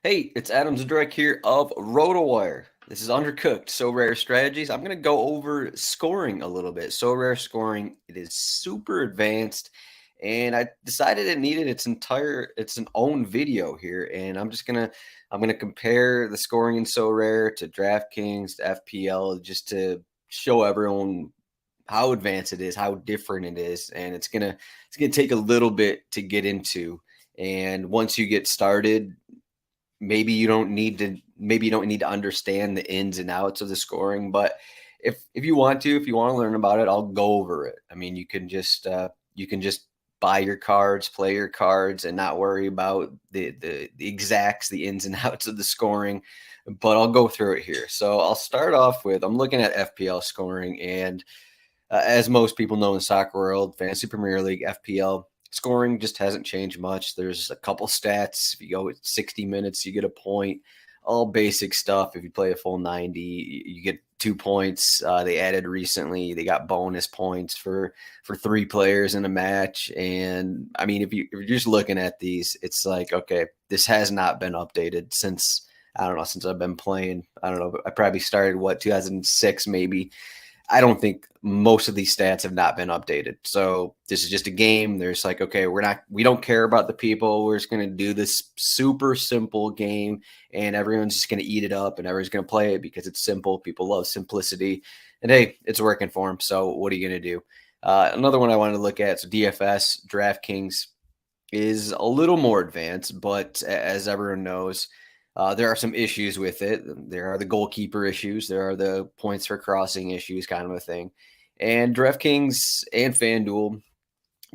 Hey, it's Adam Zdroik here of RotoWire. This is Undercooked, Sorare strategies. I'm going to go over scoring a little bit. Sorare scoring, it is super advanced, and I decided it needed its an own video here. And I'm gonna compare the scoring in Sorare to DraftKings, to FPL, just to show everyone how advanced it is, how different it is, and it's gonna take a little bit to get into. And once you get started, maybe you don't need to understand the ins and outs of the scoring, but if you want to, if you want to learn about it, I'll go over it. I mean, you can just buy your cards, play your cards, and not worry about the exacts, the ins and outs of the scoring. But I'll go through it here. So I'll start off with, I'm looking at FPL scoring, and as most people know in the soccer world, Fantasy Premier League, FPL, scoring just hasn't changed much. There's a couple stats. If you go 60 minutes, you get a point. All basic stuff. If you play a full 90, you get 2 points. They added recently. They got bonus points for three players in a match. And I mean, if you're just looking at these, it's like, okay, this has not been updated since, I don't know, since I've been playing. I don't know. I probably started 2006 maybe. I don't think most of these stats have not been updated. So this is just a game. There's like, okay, we don't care about the people. We're just going to do this super simple game, and everyone's just going to eat it up, and everyone's going to play it because it's simple. People love simplicity, and hey, it's working for them. So what are you going to do? Another one I wanted to look at, so DFS, DraftKings is a little more advanced, but as everyone knows, there are some issues with it. There are the goalkeeper issues. There are the points for crossing issues, kind of a thing. And DraftKings and FanDuel,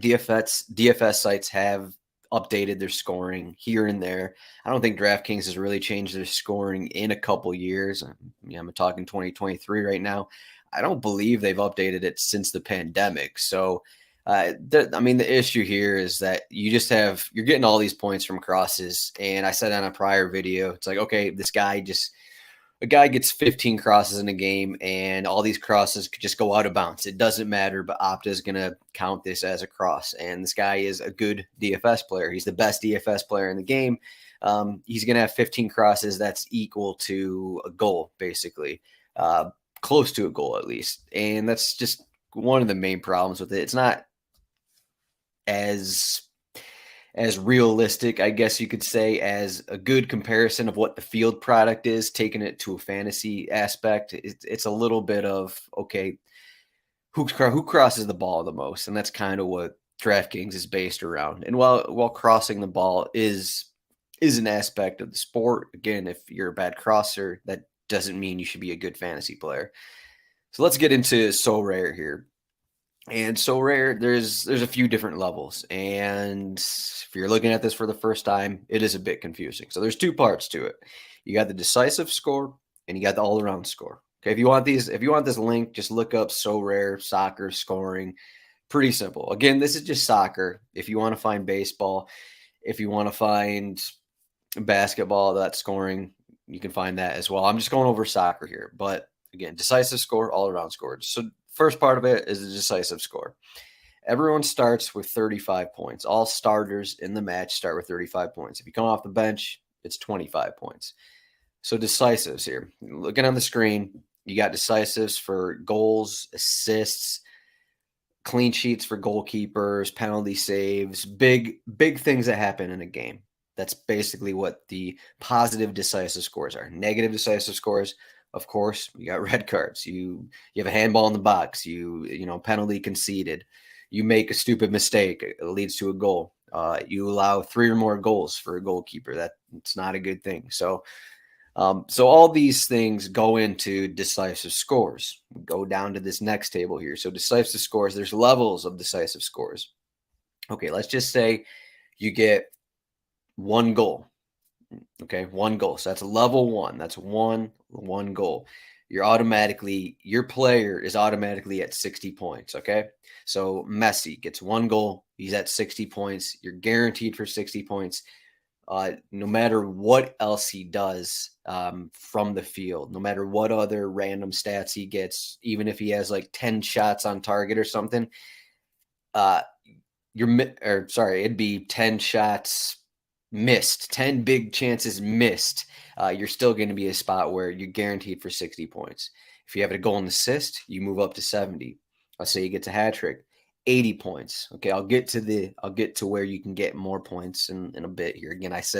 DFS sites have updated their scoring here and there. I don't think DraftKings has really changed their scoring in a couple years. I'm talking 2023 right now. I don't believe they've updated it since the pandemic. So I mean, the issue here is that you're getting all these points from crosses. And I said on a prior video, it's like, okay, a guy gets 15 crosses in a game, and all these crosses could just go out of bounds. It doesn't matter, but Opta is going to count this as a cross. And this guy is a good DFS player. He's the best DFS player in the game. He's going to have 15 crosses. That's equal to a goal, basically, close to a goal at least. And that's just one of the main problems with it. It's not as realistic, I guess you could say, as a good comparison of what the field product is, taking it to a fantasy aspect. It's a little bit of, okay, who crosses the ball the most, and that's kind of what DraftKings is based around. And while crossing the ball is an aspect of the sport, again, if you're a bad crosser, that doesn't mean you should be a good fantasy player. So let's get into Sorare here. And Sorare, there's a few different levels, and if you're looking at this for the first time, it is a bit confusing. So there's two parts to it. You got the decisive score, and you got the all-around score. Okay, if you want this link, just look up Sorare soccer scoring. Pretty simple. Again, this is just soccer. If you want to find baseball, if you want to find basketball, that scoring, you can find that as well. I'm just going over soccer here, but again, decisive score, all-around score. So first part of it is the decisive score. Everyone starts with 35 points. All starters in the match start with 35 points. If you come off the bench, it's 25 points. So decisives here. Looking on the screen, you got decisives for goals, assists, clean sheets for goalkeepers, penalty saves, big things that happen in a game. That's basically what the positive decisive scores are. Negative decisive scores, of course, you got red cards. You have a handball in the box. You know, penalty conceded. You make a stupid mistake, it leads to a goal. You allow 3 or more goals for a goalkeeper. That's not a good thing. So all these things go into decisive scores. We go down to this next table here. So decisive scores, there's levels of decisive scores. Okay, let's just say you get 1 goal. Okay, 1 goal. So that's level 1. That's one goal. Your player is automatically at 60 points. Okay, so Messi gets 1 goal. He's at 60 points. You're guaranteed for 60 points. No matter what else he does from the field, no matter what other random stats he gets, even if he has like 10 shots on target or something, it'd be 10 shots missed, 10 big chances missed, you're still going to be a spot where you're guaranteed for 60 points. If you have a goal and assist, you move up to 70. Let's say you get to hat trick, 80 points. Okay, I'll get to where you can get more points in a bit here. Again, as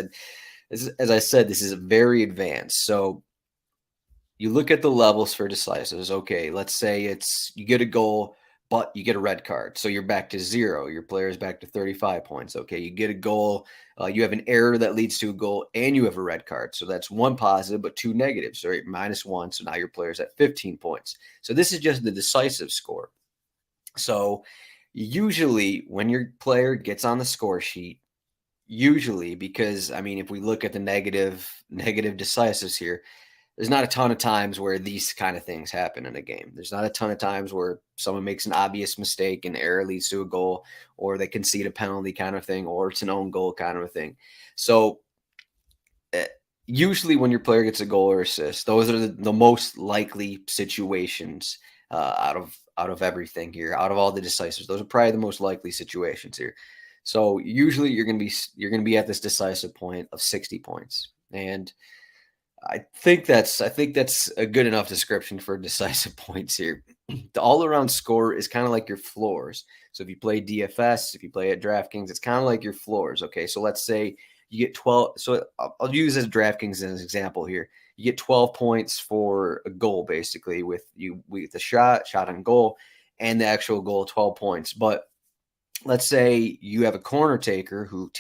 I said, this is very advanced. So you look at the levels for decisives. Okay, let's say you get a goal, but you get a red card. So you're back to 0. Your player is back to 35 points. Okay, you get a goal. You have an error that leads to a goal, and you have a red card. So that's 1 positive, but 2 negatives. So you're -1. So now your player's at 15 points. So this is just the decisive score. So usually when your player gets on the score sheet, usually, because I mean, if we look at the negative decisives here, there's not a ton of times where these kind of things happen in a game. There's not a ton of times where someone makes an obvious mistake and error leads to a goal, or they concede a penalty kind of thing, or it's an own goal kind of a thing. So usually when your player gets a goal or assist, those are the most likely situations out of everything here, out of all the decisives. Those are probably the most likely situations here. So usually you're going to be at this decisive point of 60 points. And I think that's a good enough description for decisive points here. The all-around score is kind of like your floors. So if you play DFS, if you play at DraftKings, it's kind of like your floors. Okay, so let's say you get 12. So I'll use as DraftKings as an example here. You get 12 points for a goal, basically, with the shot on goal, and the actual goal, 12 points. But let's say you have a corner taker who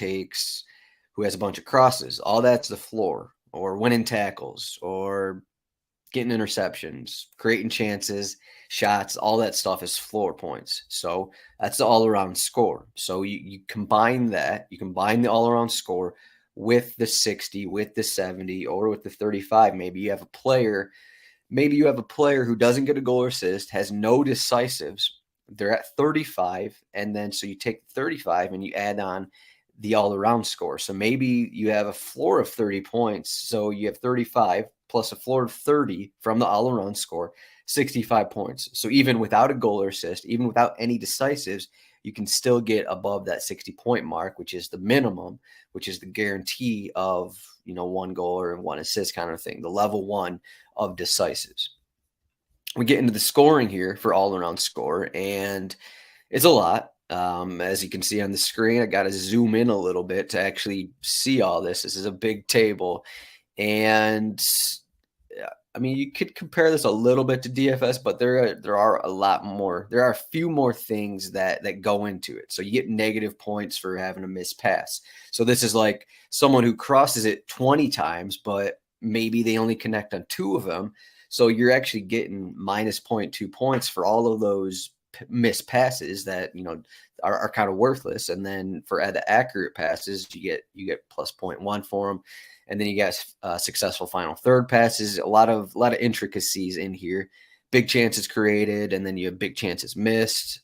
has a bunch of crosses. All that's the floor, or winning tackles, or getting interceptions, creating chances, shots, all that stuff is floor points. So that's the all-around score. So you combine that, you combine the all-around score with the 60, with the 70, or with the 35. Maybe you have a player who doesn't get a goal or assist, has no decisives. They're at 35, and then so you take 35 and you add on the all-around score. So maybe you have a floor of 30 points. So you have 35 plus a floor of 30 from the all-around score, 65 points. So even without a goal or assist, even without any decisives, you can still get above that 60-point mark, which is the minimum, which is the guarantee of, 1 goal or 1 assist kind of thing, the level 1 of decisives. We get into the scoring here for all-around score, and it's a lot. As you can see on the screen, I got to zoom in a little bit to actually see all this. This is a big table. And I mean, you could compare this a little bit to DFS, but there are a lot more. There are a few more things that go into it. So you get negative points for having a missed pass. So this is like someone who crosses it 20 times, but maybe they only connect on 2 of them. So you're actually getting minus 0.2 points for all of those missed passes that are kind of worthless. And then for the accurate passes, you get plus 0.1 for them. And then you got successful final third passes, a lot of intricacies in here, big chances created, and then you have big chances missed.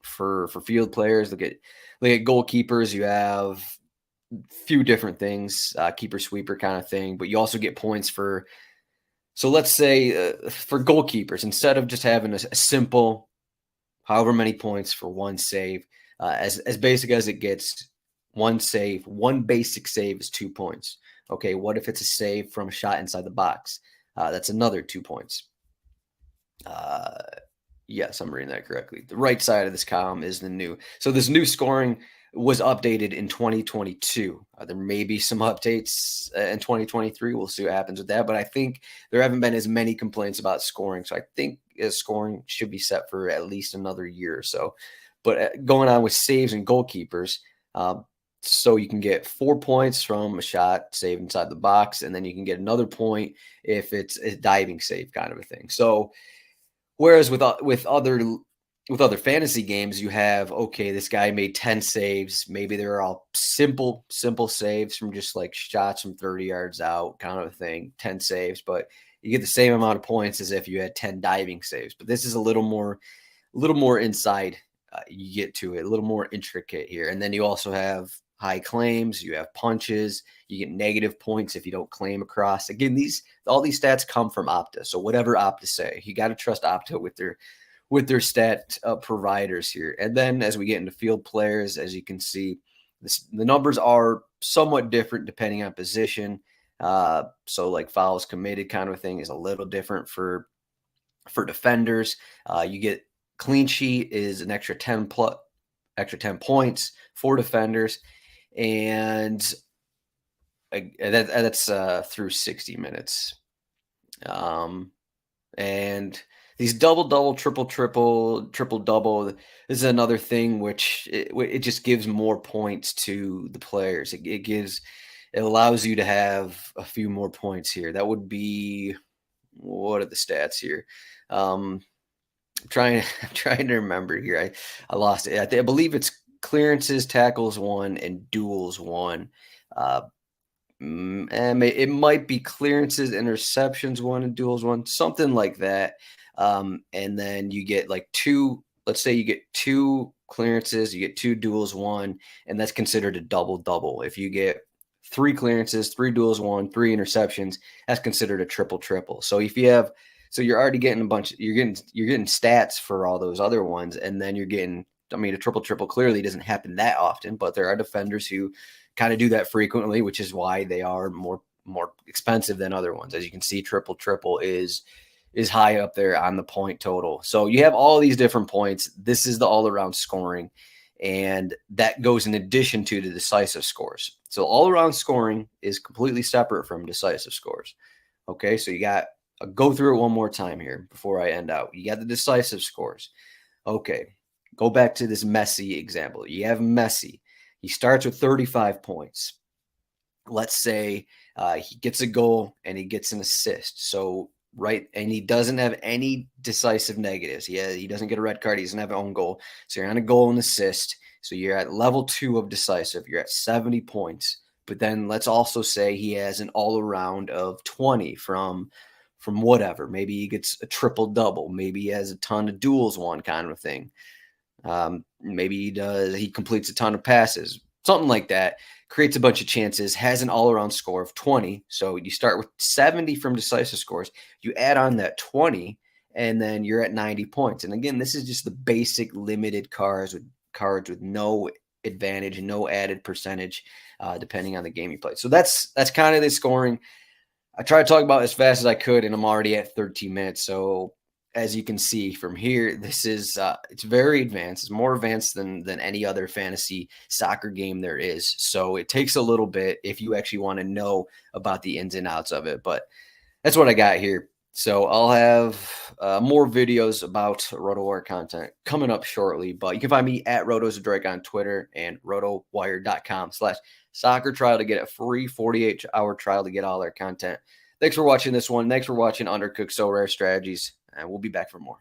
For field players, look at goalkeepers, you have a few different things, keeper sweeper kind of thing, but you also get points for. So let's say for goalkeepers, instead of just having a simple, however many points for 1 save, as basic as it gets, 1 save, 1 basic save is 2 points. Okay, what if it's a save from a shot inside the box? That's another 2 points. Yes, I'm reading that correctly. The right side of this column is the new. So this new scoring was updated in 2022. There may be some updates in 2023. We'll see what happens with that. But I think there haven't been as many complaints about scoring. So I think scoring should be set for at least another year or so. But going on with saves and goalkeepers, so you can get 4 points from a shot saved inside the box, and then you can get another point if it's a diving save kind of a thing. So whereas with other fantasy games, you have, okay, this guy made 10 saves. Maybe they're all simple saves from just like shots from 30 yards out kind of a thing, 10 saves, but you get the same amount of points as if you had 10 diving saves. But this is a little more inside. You get to it, a little more intricate here. And then you also have high claims, you have punches, you get negative points if you don't claim across. Again, all these stats come from Opta. So whatever Opta say, you got to trust Opta with their stat providers here. And then as we get into field players, as you can see, The numbers are somewhat different depending on position. So like fouls committed kind of thing is a little different for defenders. You get clean sheet is an extra 10 points for defenders, and that's through 60 minutes. And these double, triple double, this is another thing which it just gives more points to the players. It allows you to have a few more points here. That would be, what are the stats here? I'm trying to remember here. I lost it. I believe it's clearances, tackles 1, and duels 1. And it might be clearances, interceptions 1, and duels 1, something like that. And then you get like 2. Let's say you get 2 clearances, you get 2 duels 1, and that's considered a double. If you get 3 clearances, 3 duels 1, 3 interceptions, that's considered a triple. So if you have, so you're already getting a bunch. You're getting stats for all those other ones, and then you're getting. I mean, a triple clearly doesn't happen that often, but there are defenders who kind of do that frequently, which is why they are more expensive than other ones. As you can see, triple is high up there on the point total. So you have all these different points. This is the all-around scoring, and that goes in addition to the decisive scores. So all-around scoring is completely separate from decisive scores. Okay, so you got, I'll go through it one more time here before I end out. You got the decisive scores. Okay, go back to this Messi example. You have Messi. He starts with 35 points. Let's say he gets a goal and he gets an assist. So, right, and he doesn't have any decisive negatives. He doesn't get a red card. He doesn't have an own goal. So you're on a goal and assist. So you're at level 2 of decisive. You're at 70 points. But then let's also say he has an all-around of 20 from whatever. Maybe he gets a triple-double. Maybe he has a ton of duels won kind of thing. Maybe he completes a ton of passes, something like that, creates a bunch of chances, has an all-around score of 20. So you start with 70 from decisive scores, you add on that 20, and then you're at 90 points. And again, this is just the basic limited cards with no advantage, no added percentage, depending on the game you play. So that's kind of the scoring. I tried to talk about as fast as I could, and I'm already at 13 minutes. So as you can see from here, this is it's very advanced. It's more advanced than any other fantasy soccer game there is. So it takes a little bit if you actually want to know about the ins and outs of it. But that's what I got here. So I'll have more videos about RotoWire content coming up shortly. But you can find me at Zdroik on Twitter and rotowire.com/soccer trial to get a free 48-hour trial to get all our content. Thanks for watching this one. Thanks for watching Undercooked Sorare Strategies, and we'll be back for more.